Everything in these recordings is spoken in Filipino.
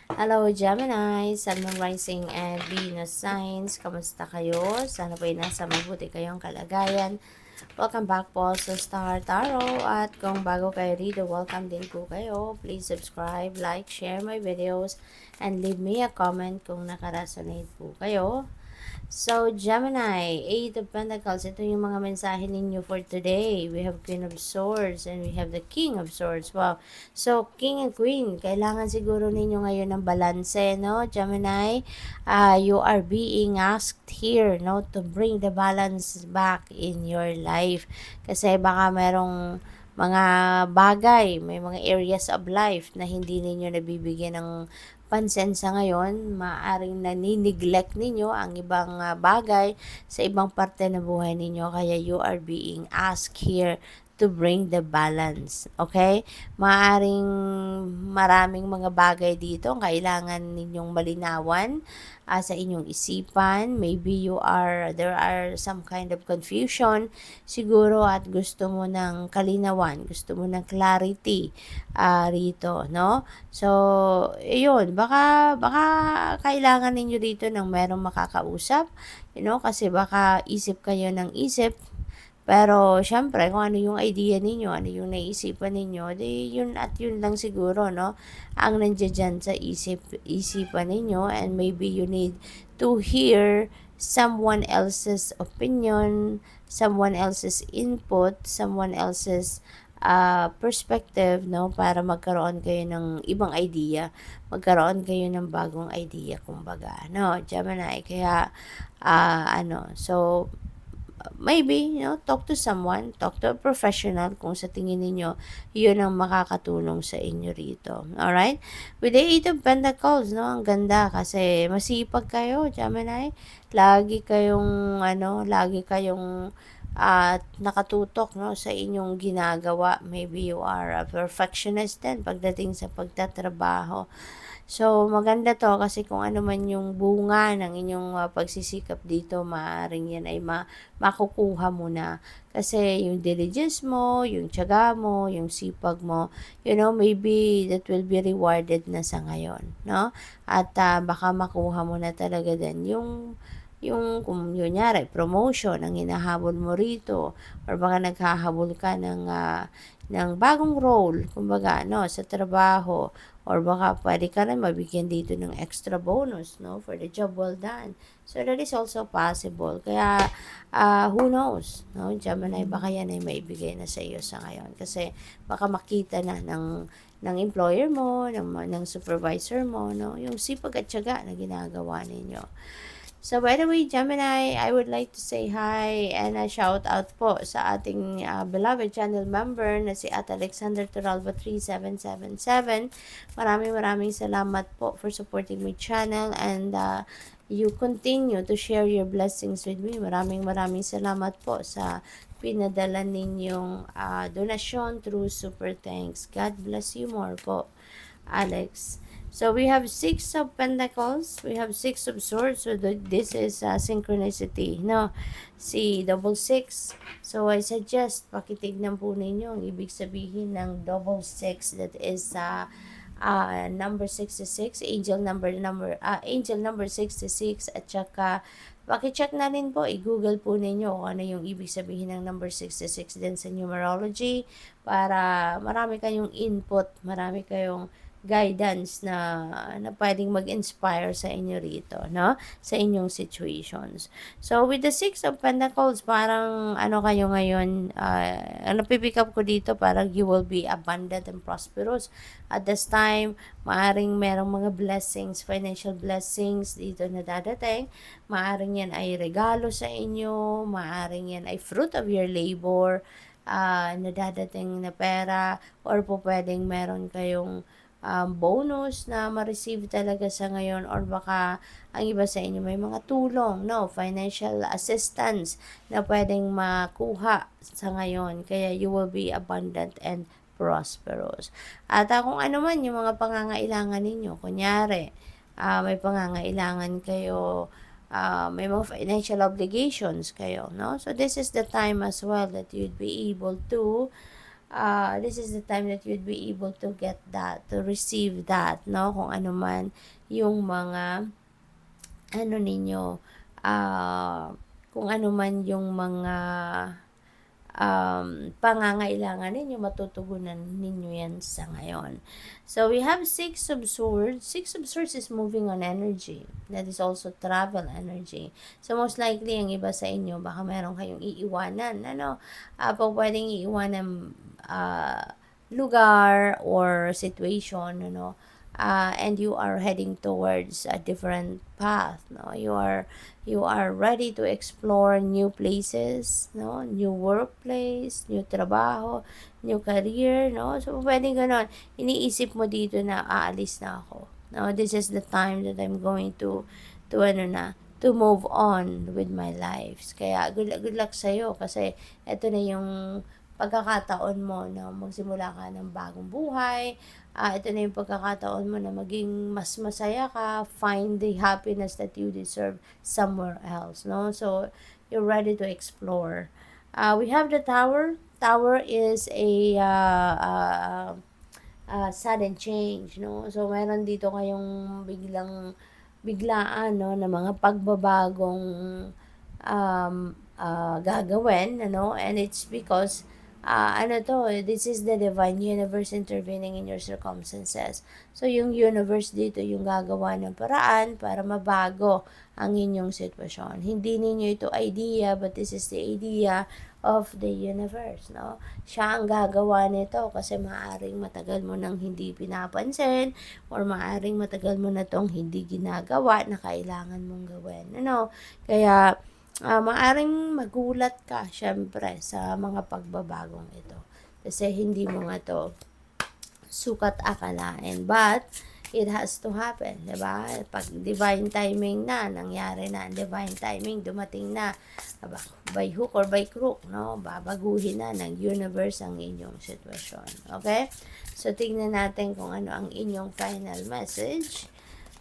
Hello Gemini, Sun, Moon, Rising, and Venus signs. Kamusta kayo? Sana po'y nasa mabuti kayong kalagayan. Welcome back po sa Star Tarot. At kung bago kayo rito, welcome din po kayo. Please subscribe, like, share my videos, and leave me a comment kung nakaresonate po kayo. So, Gemini, Eight of Pentacles, ito yung mga mensahe ninyo for today. We have Queen of Swords and we have the King of Swords. Wow. So, King and Queen, kailangan siguro ninyo ngayon ng balanse, no, Gemini? You are being asked here, no, to bring the balance back in your life. Kasi baka merong mga bagay, may mga areas of life na hindi ninyo nabibigyan ng pansin sa ngayon, maaring nani-neglect ninyo ang ibang bagay sa ibang parte ng buhay ninyo. Kaya you are being asked here to bring the balance. Okay? Maaring maraming mga bagay dito ang kailangan ninyong malinawan sa inyong isipan. Maybe there are some kind of confusion siguro at gusto mo ng kalinawan, gusto mo ng clarity rito, no? So, yun, baka kailangan ninyo dito ng merong makakausap, kasi baka isip kayo ng isip, pero syempre kung ano yung idea ninyo, ano yung naisipan ninyo, di yun at yun lang siguro, no? Ang nandiyan sa isipan ninyo, and maybe you need to hear someone else's opinion, someone else's input, someone else's perspective, no, para magkaroon kayo ng ibang idea, magkaroon kayo ng bagong idea, kumbaga, no, Gemini. Kaya so maybe, talk to someone, talk to a professional kung sa tingin niyo yun ang makakatulong sa inyo rito. Alright? With the Eight of Pentacles, no, ang ganda kasi masipag kayo, Gemini. Lagi kayong nakatutok, no, sa inyong ginagawa. Maybe you are a perfectionist din pagdating sa pagtatrabaho. So, maganda to kasi kung ano man yung bunga ng inyong pagsisikap dito, maaaring yan ay makukuha mo na. Kasi yung diligence mo, yung tiyaga mo, yung sipag mo, maybe that will be rewarded na sa ngayon, no? At baka makuha mo na talaga din yung kung kunyari, promotion ang hinahabol mo rito, or baka naghahabol ka ng bagong role, kumbaga, no, sa trabaho, or baka pwede ka rin mabigyan dito ng extra bonus, no, for the job well done. So, that is also possible. Kaya, who knows, no, Gemini, baka yan ay maibigay na sa iyo sa ngayon. Kasi, baka makita na ng employer mo, ng supervisor mo, no, yung sipag at tiyaga na ginagawa ninyo. So, by the way, Gemini, I would like to say hi and a shout out po sa ating beloved channel member na si At Alexander Turalba 3777. Maraming salamat po for supporting my channel, and you continue to share your blessings with me. Maraming salamat po sa pinadala ninyong donasyon through Super Thanks. God bless you more po, Alex. So we have Six of Pentacles, we have Six of Swords, so this is synchronicity, no? Si double six. So I suggest pakitignan po ninyo ang ibig sabihin ng double six, that is number 66, angel number 66, at saka paki-check na rin po, i-google po ninyo kung ano yung ibig sabihin ng number 66 din sa numerology, para marami kayong input, marami kayong guidance na pwedeng mag-inspire sa inyo rito, no? Sa inyong situations. So, with the Six of Pentacles, parang kayo ngayon, napipick up ko dito, parang you will be abundant and prosperous. At this time, maaring merong mga blessings, financial blessings dito na dadating. Maaring yan ay regalo sa inyo, maaring yan ay fruit of your labor, na dadating na pera, or po pwedeng meron kayong bonus na ma-receive talaga sa ngayon, or baka ang iba sa inyo may mga tulong, no, financial assistance na pwedeng makuha sa ngayon. Kaya you will be abundant and prosperous. At kung ano man yung mga pangangailangan ninyo, kunyari, may pangangailangan kayo, may mga financial obligations kayo, no? So, this is the time as well that you'd be able to this is the time that you'd be able to get that, to receive that, no? Kung ano man yung mga ano ninyo, kung ano man yung mga pangangailangan ninyo, matutugunan ninyo yan sa ngayon. So, we have Six of Swords. Six of Swords is moving on energy. That is also travel energy. So, most likely, ang iba sa inyo, baka meron kayong iiwanan. Pwedeng iiwanan lugar or situation, and you are heading towards a different path, no? You are ready to explore new places, no? New workplace, new trabaho, new career, no? So pwedeng ganon, iniisip mo dito na aalis na ako, no? This is the time that I'm going to move on with my life. Kaya good luck sa'yo, kasi ito na yung pagkakataon mo na magsimula ka ng bagong buhay. Ito na yung pagkakataon mo na maging mas masaya ka, find the happiness that you deserve somewhere else, no? So, you're ready to explore. We have the Tower. Tower is a sudden change, no? So, meron dito kayong biglaan, no, na mga pagbabagong gagawin, and it's because this is the divine universe intervening in your circumstances. So, yung universe dito yung gagawa ng paraan para mabago ang inyong sitwasyon. Hindi ninyo ito idea, but this is the idea of the universe, no? Siya ang gagawa nito kasi maaring matagal mo nang hindi pinapansin or maaring matagal mo na tong hindi ginagawa na kailangan mong gawin, Kaya, maaring magulat ka, syempre, sa mga pagbabagong ito. Kasi hindi mo nga to sukat akalain. But, it has to happen, diba? Pag divine timing na, nangyari na, divine timing, dumating na, by hook or by crook, no? Babaguhin na ng universe ang inyong sitwasyon. Okay? So, tingnan natin kung ano ang inyong final message.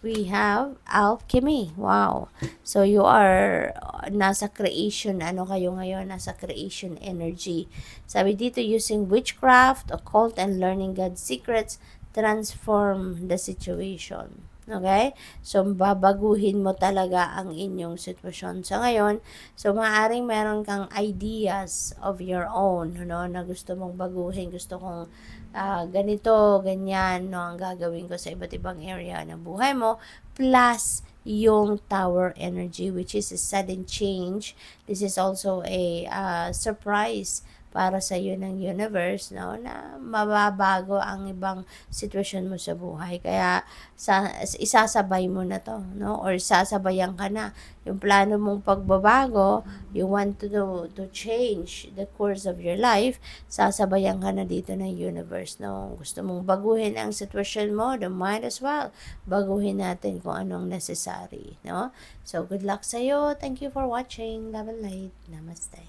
We have alchemy. Wow. So, you are nasa creation. Ano kayo ngayon? Nasa creation energy. Sabi dito, using witchcraft, occult, and learning God's secrets, transform the situation. Okay? So, babaguhin mo talaga ang inyong sitwasyon sa ngayon. So, maaaring meron kang ideas of your own, na gusto mong baguhin. Gusto kong ganito, ganyan, ang gagawin ko sa iba't ibang area ng buhay mo. Plus, yung Tower energy, which is a sudden change. This is also a surprise para sa iyo ng universe, na mababago ang ibang sitwasyon mo sa buhay. Kaya isasabay mo na to, or sasabayan ka na yung plano mong pagbabago. You want to change the course of your life, sasabayan ka na dito ng universe, Gusto mong baguhin ang sitwasyon mo, then might as well baguhin natin kung anong necessary, So good luck sa iyo. Thank you for watching. Love and light. Namaste.